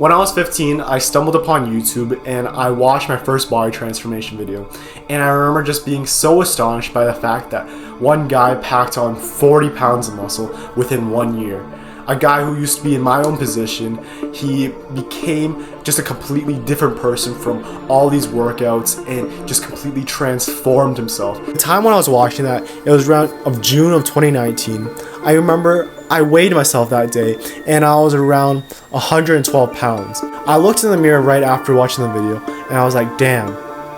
When I was 15, I stumbled upon YouTube and I watched my first body transformation video. And I remember just being so astonished by the fact that one guy packed on 40 pounds of muscle within 1 year. A guy who used to be in my own position, he became just a completely different person from all these workouts and just completely transformed himself. The time when I was watching that, it was around June of 2019. I remember I weighed myself that day and I was around 112 pounds. I looked in the mirror right after watching the video and I was like, damn,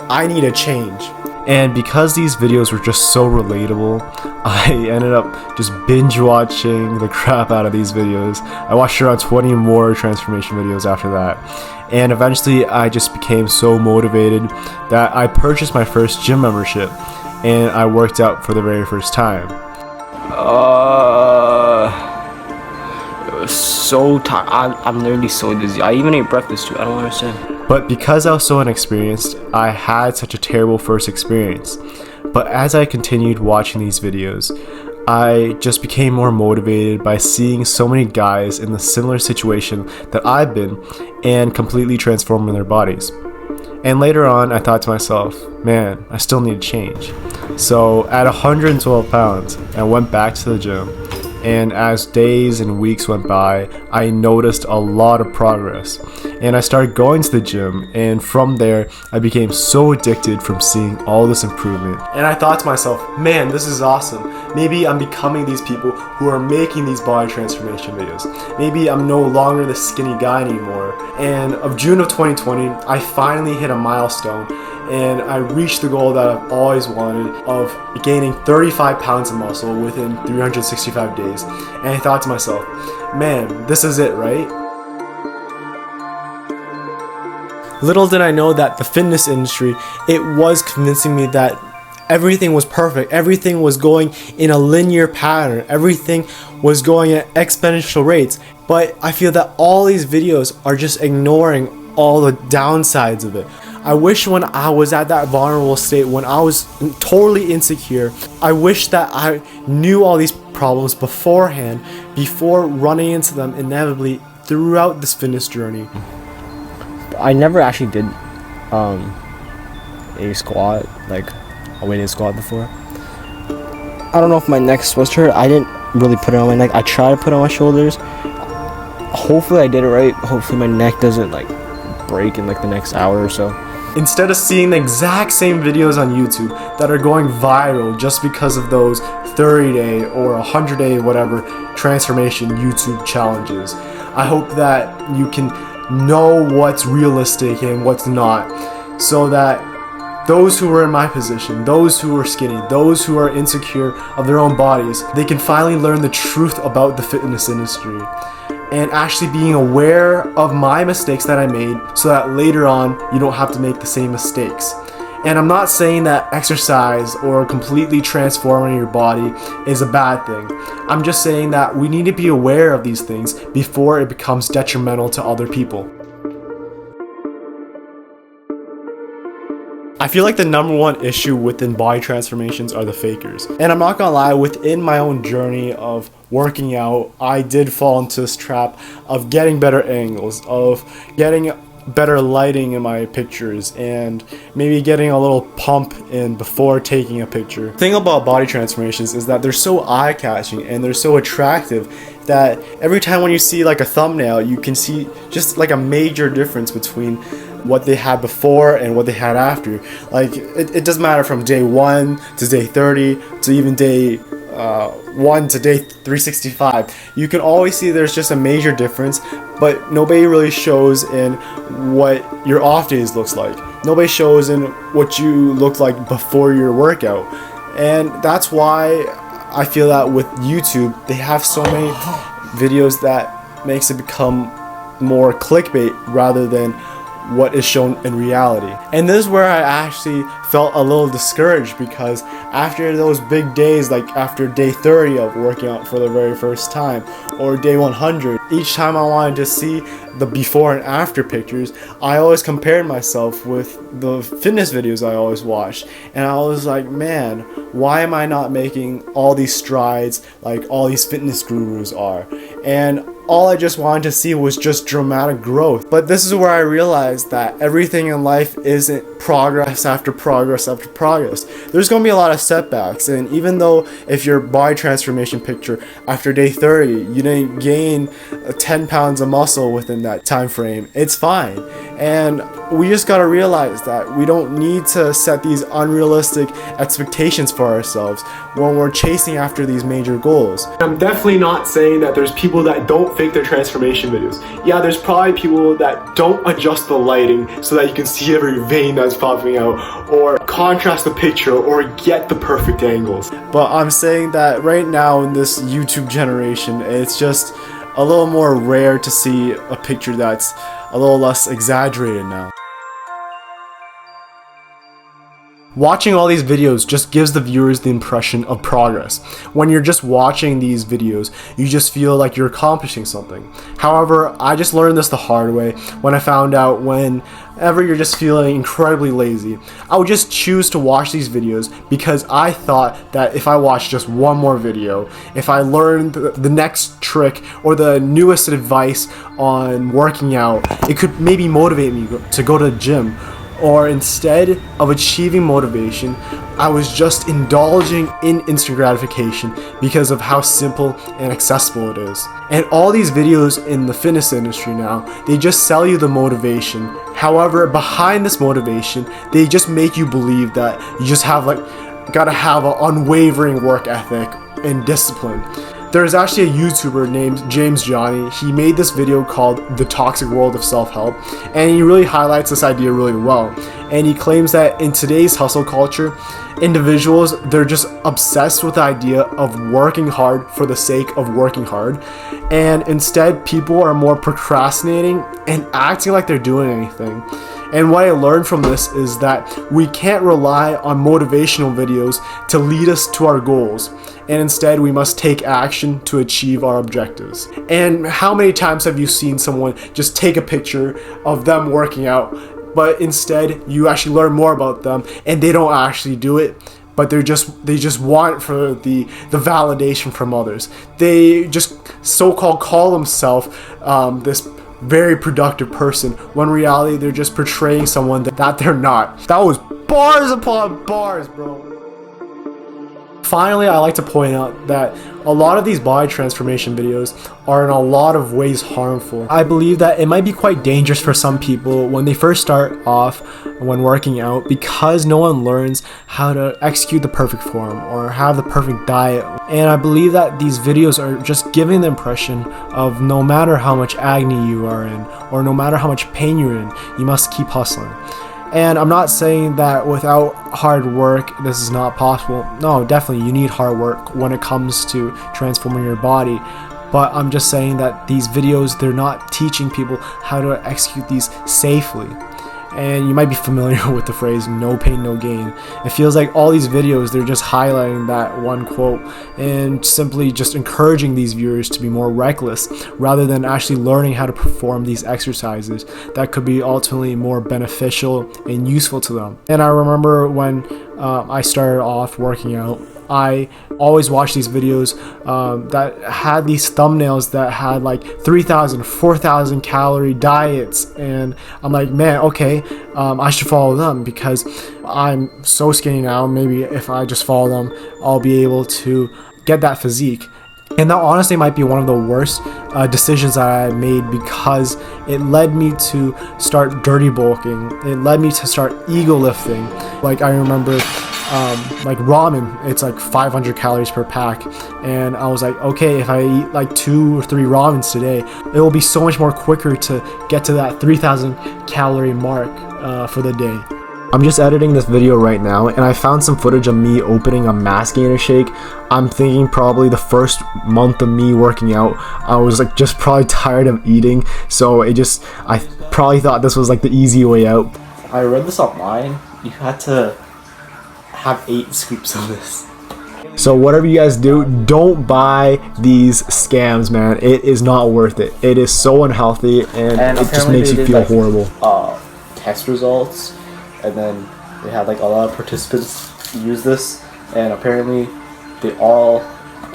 I need a change. And because these videos were just so relatable, I ended up just binge watching the crap out of these videos. I watched around 20 more transformation videos after that. And eventually I just became so motivated that I purchased my first gym membership and I worked out for the very first time. It was so tired. I'm literally so dizzy. I even ate breakfast too. I don't understand. But because I was so inexperienced, I had such a terrible first experience. But as I continued watching these videos, I just became more motivated by seeing so many guys in the similar situation that I've been and completely transforming their bodies. And later on, I thought to myself, man, I still need to change. So at 112 pounds, I went back to the gym. And as days and weeks went by, I noticed a lot of progress. And I started going to the gym, and from there, I became so addicted from seeing all this improvement. And I thought to myself, man, this is awesome. Maybe I'm becoming these people who are making these body transformation videos. Maybe I'm no longer the skinny guy anymore. And of June of 2020, I finally hit a milestone. And I reached the goal that I've always wanted of gaining 35 pounds of muscle within 365 days. And I thought to myself, man, this is it, right? Little did I know that the fitness industry, it was convincing me that everything was perfect. Everything was going in a linear pattern. Everything was going at exponential rates. But I feel that all these videos are just ignoring all the downsides of it. I wish when I was at that vulnerable state, when I was totally insecure, I wish that I knew all these problems beforehand, before running into them inevitably throughout this fitness journey. I never actually did a squat, like a weighted squat before. I don't know if my neck's was hurt. I didn't really put it on my neck. I tried to put it on my shoulders. Hopefully I did it right. Hopefully my neck doesn't like break in like the next hour or so. Instead of seeing the exact same videos on YouTube that are going viral just because of those 30-day or 100-day whatever transformation YouTube challenges, I hope that you can know what's realistic and what's not, so that those who are in my position, those who are skinny, those who are insecure of their own bodies, they can finally learn the truth about the fitness industry. And actually being aware of my mistakes that I made so that later on you don't have to make the same mistakes. And I'm not saying that exercise or completely transforming your body is a bad thing. I'm just saying that we need to be aware of these things before it becomes detrimental to other people. I feel like the number one issue within body transformations are the fakers. And I'm not gonna lie, within my own journey of working out, I did fall into this trap of getting better angles, of getting better lighting in my pictures, and maybe getting a little pump in before taking a picture. The thing about body transformations is that they're so eye-catching and they're so attractive that every time when you see like a thumbnail, you can see just like a major difference between what they had before and what they had after. Like it doesn't matter from day 1 to day 30 to even day 1 to day 365. You can always see there's just a major difference, but nobody really shows in what your off days looks like. Nobody shows in what you look like before your workout. And that's why I feel that with YouTube, they have so many videos that makes it become more clickbait rather than what is shown in reality. And this is where I actually felt a little discouraged, because after those big days, like after day 30 of working out for the very first time, or day 100, each time I wanted to see the before and after pictures, I always compared myself with the fitness videos I always watched, and I was like, man, why am I not making all these strides like all these fitness gurus are? And all I just wanted to see was just dramatic growth. But this is where I realized that everything in life isn't progress after progress after progress. There's going to be a lot of setbacks, and even though if your body transformation picture after day 30 you didn't gain 10 pounds of muscle within that time frame, it's fine. And we just got to realize that we don't need to set these unrealistic expectations for ourselves when we're chasing after these major goals. I'm definitely not saying that there's people that don't fake their transformation videos. Yeah, there's probably people that don't adjust the lighting so that you can see every vein that's popping out, or contrast the picture, or get the perfect angles. But I'm saying that right now in this YouTube generation, it's just a little more rare to see a picture that's a little less exaggerated now. Watching all these videos just gives the viewers the impression of progress. When you're just watching these videos, you just feel like you're accomplishing something. However, I just learned this the hard way when I found out whenever you're just feeling incredibly lazy, I would just choose to watch these videos because I thought that if I watched just one more video, if I learned the next trick or the newest advice on working out, it could maybe motivate me to go to the gym. Or instead of achieving motivation, I was just indulging in instant gratification because of how simple and accessible it is. And all these videos in the fitness industry now, they just sell you the motivation. However, behind this motivation, they just make you believe that you just gotta have an unwavering work ethic and discipline. There's actually a YouTuber named James Johnny. He made this video called The Toxic World of Self-Help, and he really highlights this idea really well. And he claims that in today's hustle culture, individuals, they're just obsessed with the idea of working hard for the sake of working hard, and instead people are more procrastinating and acting like they're doing anything. And what I learned from this is that we can't rely on motivational videos to lead us to our goals, and instead we must take action to achieve our objectives. And how many times have you seen someone just take a picture of them working out, but instead you actually learn more about them and they don't actually do it, but they just want for the validation from others. They just so-called call themselves this very productive person, when in reality they're just portraying someone that they're not. That was bars upon bars, bro. Finally, I like to point out that a lot of these body transformation videos are in a lot of ways harmful. I believe that it might be quite dangerous for some people when they first start off when working out, because no one learns how to execute the perfect form or have the perfect diet. And I believe that these videos are just giving the impression of no matter how much agony you are in, or no matter how much pain you're in, you must keep hustling. And I'm not saying that without hard work this is not possible. No, definitely you need hard work when it comes to transforming your body. But I'm just saying that these videos, they're not teaching people how to execute these safely. And you might be familiar with the phrase, no pain, no gain. It feels like all these videos, they're just highlighting that one quote and simply just encouraging these viewers to be more reckless rather than actually learning how to perform these exercises that could be ultimately more beneficial and useful to them. And I remember when I started off working out, I always watched these videos that had these thumbnails that had like 3,000, 4,000 calorie diets, and I'm like, man, okay, I should follow them because I'm so skinny now. Maybe if I just follow them, I'll be able to get that physique. And that honestly might be one of the worst decisions that I made, because it led me to start dirty bulking. It led me to start ego lifting. Like I remember like ramen, it's like 500 calories per pack, and I was like, okay, if I eat like 2 or 3 ramens today, it will be so much more quicker to get to that 3,000 calorie mark for the day. I'm just editing this video right now, and I found some footage of me opening a mass gainer shake. I'm thinking probably the first month of me working out, I was like just probably tired of eating, so I probably thought this was like the easy way out. I read this online. You had to have 8 scoops of this. So whatever you guys do, don't buy these scams, man. It is not worth it. It is so unhealthy, and it just makes you feel like, horrible. Test results, and then they had like a lot of participants use this, and apparently they all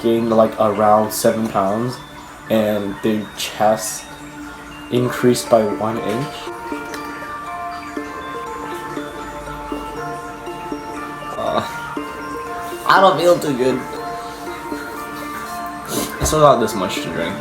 gained like around 7 pounds, and their chest increased by 1 inch. I don't feel too good. I still got this much to drink.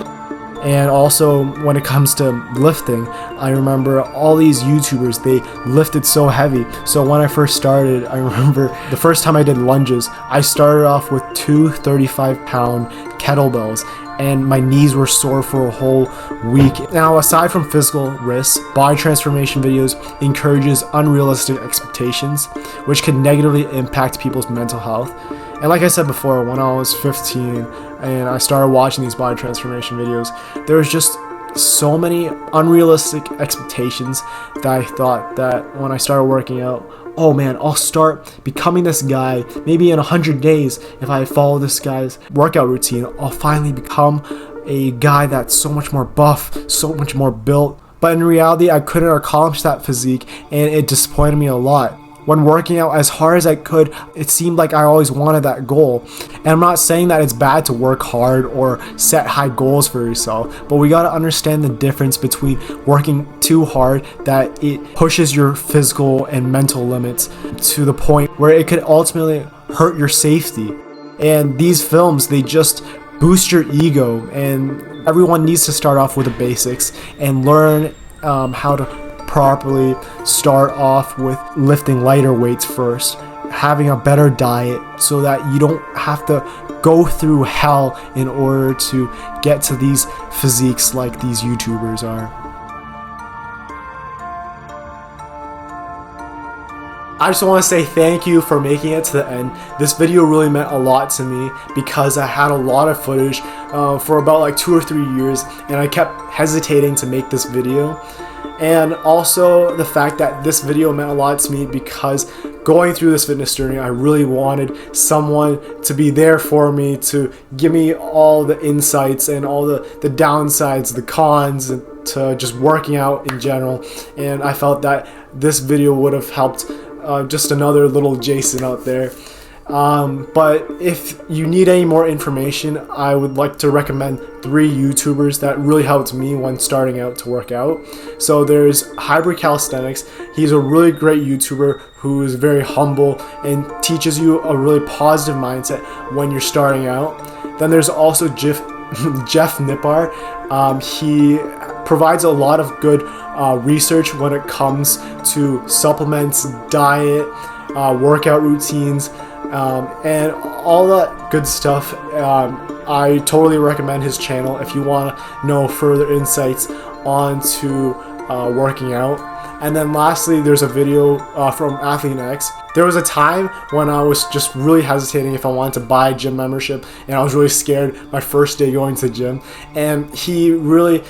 And also, when it comes to lifting, I remember all these YouTubers, they lifted so heavy. So when I first started, I remember the first time I did lunges, I started off with 2 35-pound kettlebells, and my knees were sore for a whole week. Now, aside from physical risks, body transformation videos encourages unrealistic expectations, which can negatively impact people's mental health. And like I said before, when I was 15 and I started watching these body transformation videos, there was just so many unrealistic expectations that I thought that when I started working out, oh man, I'll start becoming this guy. Maybe in 100 days, if I follow this guy's workout routine, I'll finally become a guy that's so much more buff, so much more built. But in reality, I couldn't accomplish that physique, and it disappointed me a lot. When working out as hard as I could, it seemed like I always wanted that goal. And I'm not saying that it's bad to work hard or set high goals for yourself, but we gotta understand the difference between working too hard that it pushes your physical and mental limits to the point where it could ultimately hurt your safety. And these films, they just boost your ego, and everyone needs to start off with the basics and learn how to properly start off with lifting lighter weights first, having a better diet so that you don't have to go through hell in order to get to these physiques like these YouTubers are. I just want to say thank you for making it to the end. This video really meant a lot to me because I had a lot of footage for about like 2 or 3 years, and I kept hesitating to make this video. And also the fact that this video meant a lot to me because going through this fitness journey, I really wanted someone to be there for me, to give me all the insights and all the downsides, the cons, to just working out in general. And I felt that this video would have helped just another little Jason out there. But if you need any more information, I would like to recommend 3 YouTubers that really helped me when starting out to work out. So there's Hybrid Calisthenics. He's a really great YouTuber who is very humble and teaches you a really positive mindset when you're starting out. Then there's also Jeff Nippar. He provides a lot of good research when it comes to supplements, diet, workout routines, and all that good stuff. I totally recommend his channel if you want to know further insights onto working out. And then lastly, there's a video from Athlete X. There was a time when I was just really hesitating if I wanted to buy a gym membership, and I was really scared my first day going to the gym. And he really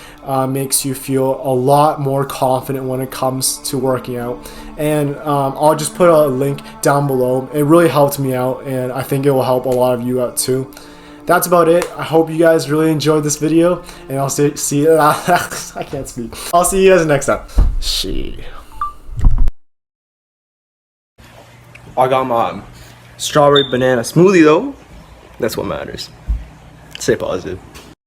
makes you feel a lot more confident when it comes to working out. And I'll just put a link down below. It really helped me out, and I think it will help a lot of you out too. That's about it. I hope you guys really enjoyed this video, and I'll see you. I can't speak. I'll see you guys next time. Shit. I got my strawberry banana smoothie though. That's what matters. Stay positive.